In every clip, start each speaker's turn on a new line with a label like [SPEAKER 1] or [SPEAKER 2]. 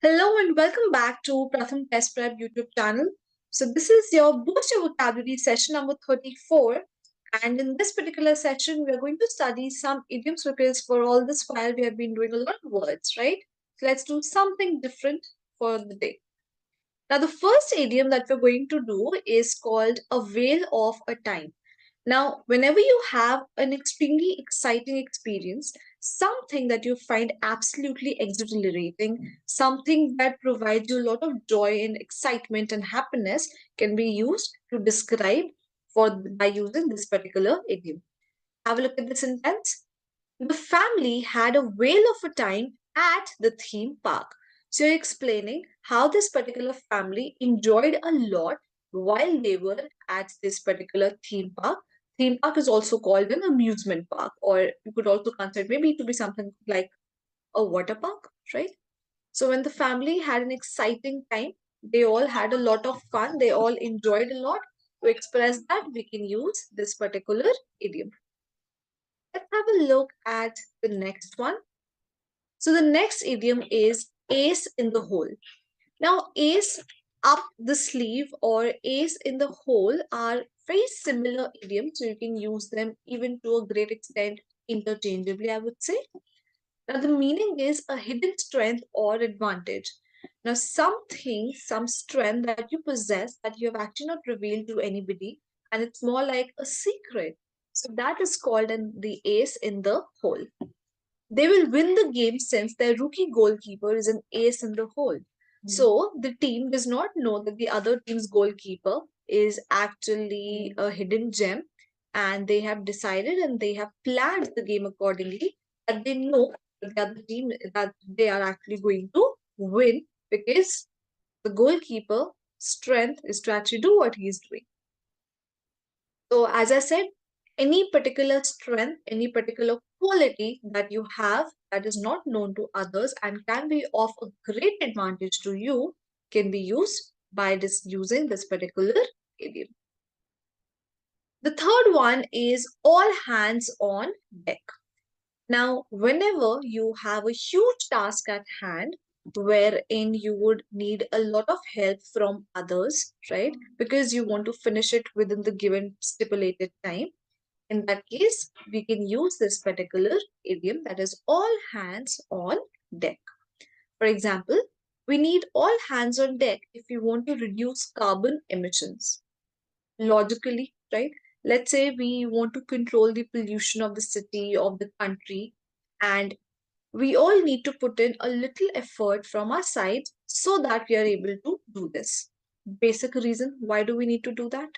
[SPEAKER 1] Hello and welcome back to Pratham Test Prep YouTube channel. So this is your Boost Your Vocabulary session number 34. And in this particular session, we are going to study some idioms because for all this while, we have been doing a lot of words, right? So let's do something different for the day. Now, the first idiom that we're going to do is called a whale of a time. Now, whenever you have an extremely exciting experience, something that you find absolutely exhilarating, something that provides you a lot of joy and excitement and happiness can be used to describe by using this particular idiom. Have a look at the sentence. The family had a whale of a time at the theme park. So you're explaining how this particular family enjoyed a lot while they were at this particular theme park. Theme park is also called an amusement park, or you could also consider maybe to be something like a water park, right? So when the family had an exciting time, they all had a lot of fun, they all enjoyed a lot. To express that, we can use this particular idiom. Let's have a look at the next one. So the next idiom is ace in the hole. Now, ace up the sleeve or ace in the hole are very similar idioms, so you can use them even to a great extent interchangeably, I would say. Now, the meaning is a hidden strength or advantage. Now, something, some strength that you possess that you have actually not revealed to anybody, and it's more like a secret. So that is called the ace in the hole. They will win the game since their rookie goalkeeper is an ace in the hole. So the team does not know that the other team's goalkeeper is actually a hidden gem, and they have decided and they have planned the game accordingly that they know that the other team that they are actually going to win because the goalkeeper strength is to actually do what he is doing. So, as I said, any particular strength, any particular quality that you have that is not known to others and can be of a great advantage to you can be used by using this particular idiom. The third one is all hands on deck. Now, whenever you have a huge task at hand, wherein you would need a lot of help from others, right? Because you want to finish it within the given stipulated time. In that case, we can use this particular idiom that is all hands on deck. For example, we need all hands on deck if we want to reduce carbon emissions. Logically, right? Let's say we want to control the pollution of the city, of the country, and we all need to put in a little effort from our side so that we are able to do this. Basic reason why do we need to do that?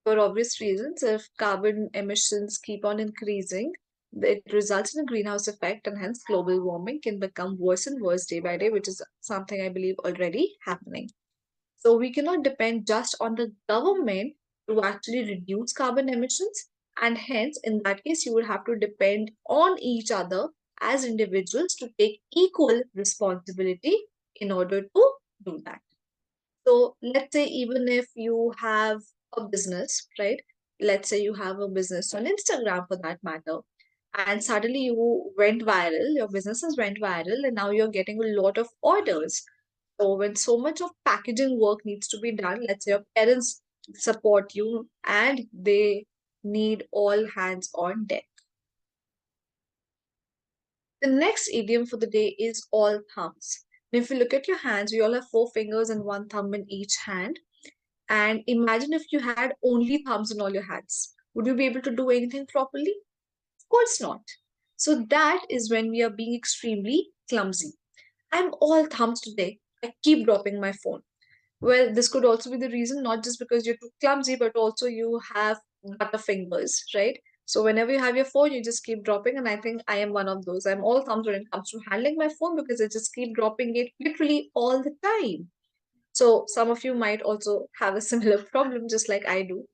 [SPEAKER 1] For obvious reasons, if carbon emissions keep on increasing, it results in a greenhouse effect, and hence global warming can become worse and worse day by day, which is something I believe already happening. So we cannot depend just on the government to actually reduce carbon emissions, and hence, in that case, you would have to depend on each other as individuals to take equal responsibility in order to do that. So let's say even if you have a business, right? Let's say you have a business on Instagram for that matter, and suddenly you went viral, your businesses went viral, and now you're getting a lot of orders. So when so much of packaging work needs to be done, let's say your parents support you and they need all hands on deck. The next idiom for the day is all thumbs. Now, if you look at your hands, we all have 4 fingers and 1 thumb in each hand. And imagine if you had only thumbs in all your hands. Would you be able to do anything properly? Of course not. So that is when we are being extremely clumsy. I'm all thumbs today. I keep dropping my phone. Well, this could also be the reason, not just because you're too clumsy, but also you have butter fingers, right? So whenever you have your phone, you just keep dropping. And I think I am one of those. I'm all thumbs when it comes to handling my phone because I just keep dropping it literally all the time. So some of you might also have a similar problem, just like I do.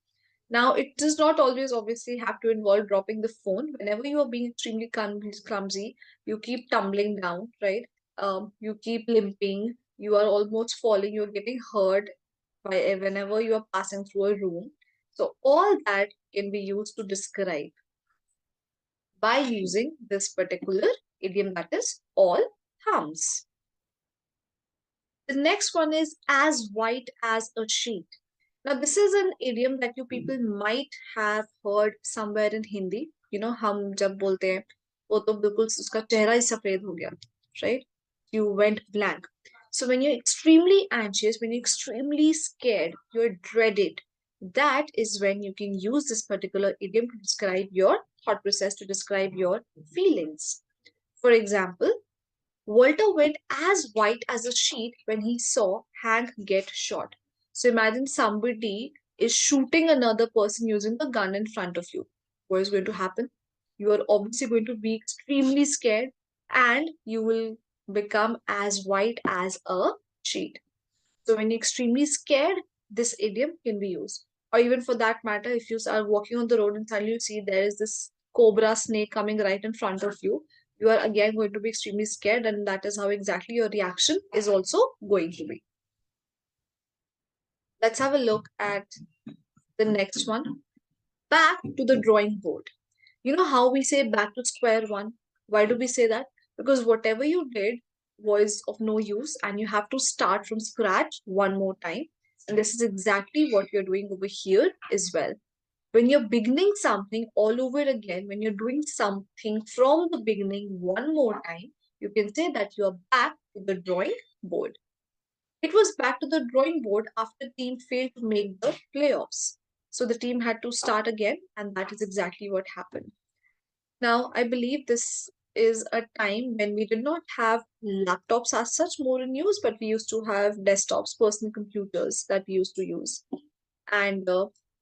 [SPEAKER 1] Now, it does not always obviously have to involve dropping the phone. Whenever you are being extremely clumsy, you keep tumbling down, right? You keep limping, you are almost falling, you're getting hurt by whenever you are passing through a room. So all that can be used to describe by using this particular idiom that is all thumbs. The next one is as white as a sheet. Now, this is an idiom that you people might have heard somewhere in Hindi. You know, हम जब बोलते हैं वो तो बिल्कुल उसका चेहरा ही सफेद हो गया, right? You went blank. So when you're extremely anxious, when you're extremely scared, you're dreaded, that is when you can use this particular idiom to describe your thought process, to describe your feelings. For example, Walter went as white as a sheet when he saw Hank get shot. So imagine somebody is shooting another person using the gun in front of you. What is going to happen? You are obviously going to be extremely scared and you will become as white as a sheet. So when you're extremely scared, this idiom can be used. Or even for that matter, if you are walking on the road and suddenly you see there is this cobra snake coming right in front of you, you are again going to be extremely scared, and that is how exactly your reaction is also going to be. Let's have a look at the next one. Back to the drawing board. You know how we say back to square one? Why do we say that? Because whatever you did was of no use and you have to start from scratch one more time. And this is exactly what you're doing over here as well. When you're beginning something all over again, when you're doing something from the beginning one more time, you can say that you are back to the drawing board. It was back to the drawing board after the team failed to make the playoffs. So the team had to start again, and that is exactly what happened. Now, I believe this is a time when we did not have laptops as such more in use, but we used to have desktops, personal computers that we used to use. And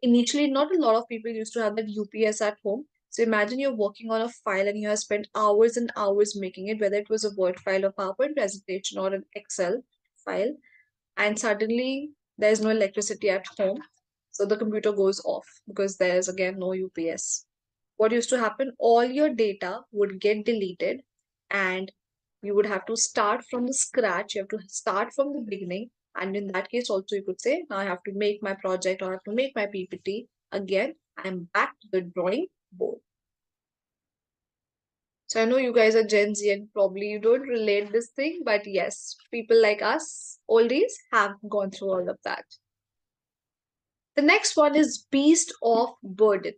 [SPEAKER 1] initially, not a lot of people used to have that UPS at home. So imagine you're working on a file and you have spent hours and hours making it, whether it was a Word file or PowerPoint presentation or an Excel file, and suddenly there's no electricity at home. So the computer goes off because there's again no UPS. What used to happen? All your data would get deleted and you would have to start from the scratch. You have to start from the beginning. And in that case, also, you could say, now I have to make my project or I have to make my PPT. Again, I'm back to the drawing board. So I know you guys are Gen Z and probably you don't relate this thing, but yes, people like us, oldies, have gone through all of that. The next one is beast of burden.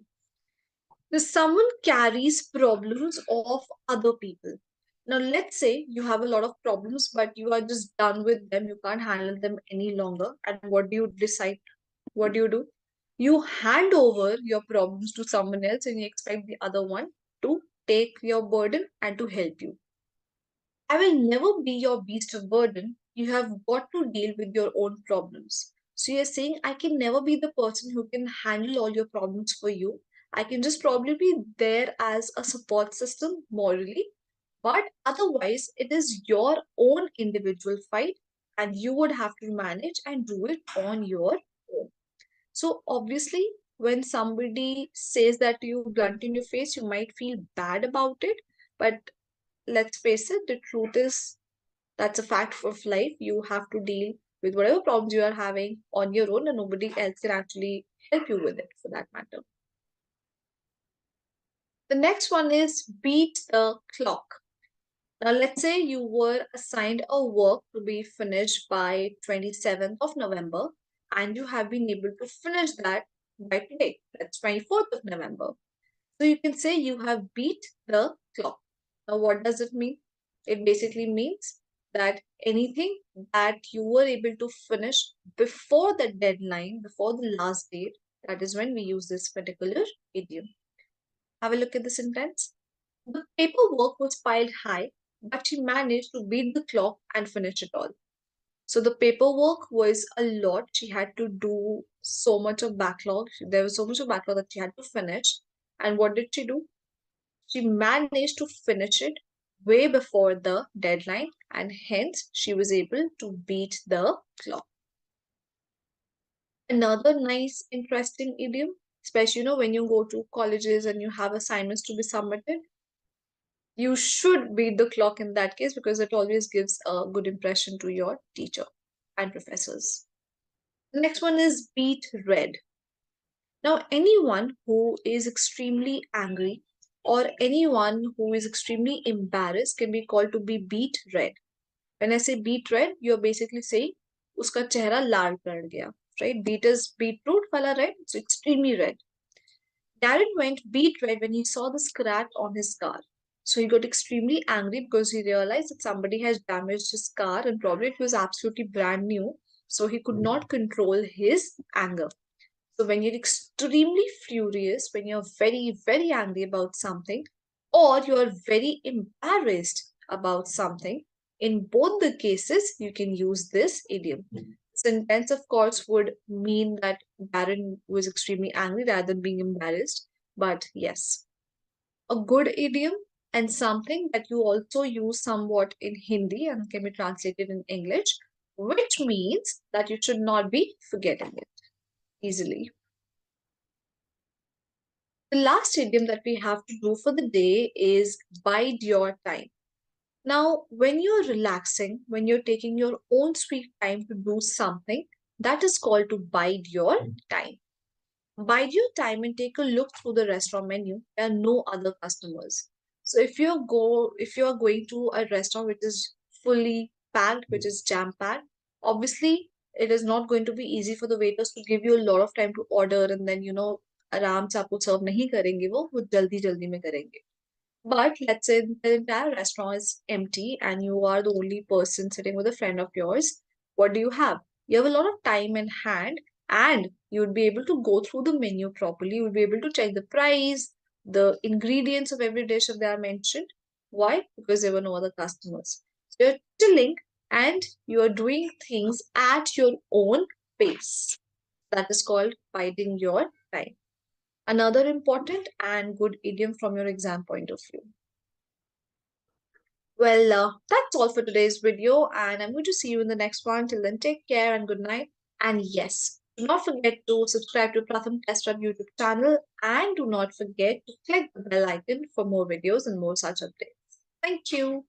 [SPEAKER 1] Now, someone carries problems of other people. Now, let's say you have a lot of problems, but you are just done with them. You can't handle them any longer. And what do you decide? What do? You hand over your problems to someone else and you expect the other one to take your burden and to help you. I will never be your beast of burden. You have got to deal with your own problems. So you're saying, I can never be the person who can handle all your problems for you. I can just probably be there as a support system morally. But otherwise, it is your own individual fight, and you would have to manage and do it on your own. So obviously, when somebody says that to you blunt in your face, you might feel bad about it. But let's face it, the truth is that's a fact of life. You have to deal with whatever problems you are having on your own, and nobody else can actually help you with it for that matter. The next one is beat the clock. Now, let's say you were assigned a work to be finished by 27th of November, and you have been able to finish that by today. That's 24th of November. So you can say you have beat the clock. Now, what does it mean? It basically means that anything that you were able to finish before the deadline, before the last date, that is when we use this particular idiom. Have a look at the sentence. The paperwork was piled high, but she managed to beat the clock and finish it all. So the paperwork was a lot. She had to do so much of backlog. There was so much of backlog that she had to finish. And what did she do? She managed to finish it way before the deadline, and hence she was able to beat the clock. Another nice, interesting idiom, especially when you go to colleges and you have assignments to be submitted, you should beat the clock in that case because it always gives a good impression to your teacher and professors. The next one is beat red. Now, anyone who is extremely angry or anyone who is extremely embarrassed can be called to be beat red. When I say beet red, you're basically saying uska chehra laal pad gaya, right? Beet is beetroot wala red, it's extremely red. Darren went beet red when he saw the scratch on his car. So he got extremely angry because he realized that somebody has damaged his car and probably it was absolutely brand new. So he could not control his anger. So when you're extremely furious, when you're very, very angry about something, or you're very embarrassed about something, in both the cases, you can use this idiom. Sentence, of course, would mean that Darren was extremely angry rather than being embarrassed. But yes, a good idiom and something that you also use somewhat in Hindi and can be translated in English, which means that you should not be forgetting it easily. The last idiom that we have to do for the day is bide your time. Now, when you're relaxing, when you're taking your own sweet time to do something, that is called to bide your time. Bide your time and take a look through the restaurant menu. There are no other customers. So if you are going to a restaurant which is fully packed, which is jam packed, obviously it is not going to be easy for the waiters to give you a lot of time to order and then आराम से आपको सर्व नहीं करेंगे वो जल्दी जल्दी में करेंगे. But let's say the entire restaurant is empty and you are the only person sitting with a friend of yours. What do you have? You have a lot of time in hand and you would be able to go through the menu properly. You would be able to check the price, the ingredients of every dish if they are mentioned. Why? Because there were no other customers. So you're chilling and you're doing things at your own pace. That is called biding your time. Another important and good idiom from your exam point of view. Well, that's all for today's video, and I'm going to see you in the next one. Till then, take care and good night. And yes, do not forget to subscribe to Pratham Test Prep YouTube channel, and do not forget to click the bell icon for more videos and more such updates. Thank you.